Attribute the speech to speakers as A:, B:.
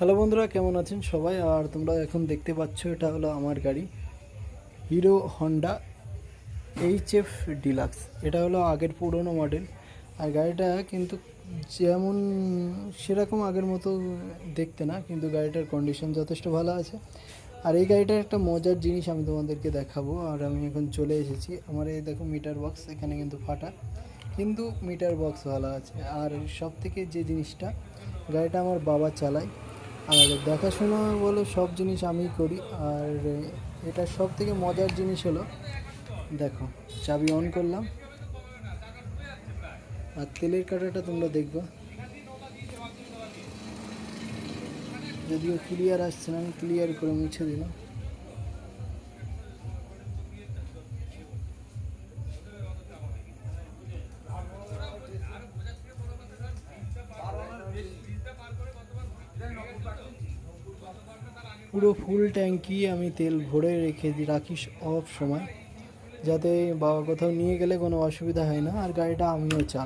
A: Hello বন্ধুরা, কেমন আছেন সবাই? আর তোমরা এখন দেখতে পাচ্ছ, এটা হলো আমার গাড়ি, হিরো হন্ডা HF ডিলাক্স। এটা হলো আগের পুরনো মডেল। আর গাড়িটা কিন্তু যেমন সেরকম আগের মতো দেখতে না, কিন্তু গাড়িটার কন্ডিশন যথেষ্ট ভালো আছে। আর এই গাড়িটার একটা মজার জিনিস আমি তোমাদেরকে দেখাবো। আর আমি এখন চলে এসেছি, আমার এই দেখো মিটার বক্স, এখানে কিন্তু ফাটা, কিন্তু মিটার বক্স ভালো আছে। আর সব থেকে যে জিনিসটা, গাড়িটা আমার বাবা চালায়, আর দেখাশোনা বলো সব জিনিস আমিই করি। আর এটা সব থেকে মজার জিনিস হলো, দেখো চাবি অন করলাম, আর তেলের কাঁটাটা তোমরা দেখবা, যদিও ক্লিয়ার আসছে না, আমি ক্লিয়ার করে মুছে দিলাম। পুরো ফুল ট্যাঙ্কি আমি তেল ভরে রাখি সব সময়, যাতে বাবা কোথাও নিয়ে গেলে কোনো অসুবিধা হয় না। আর গাড়িটা আমিও চালাই।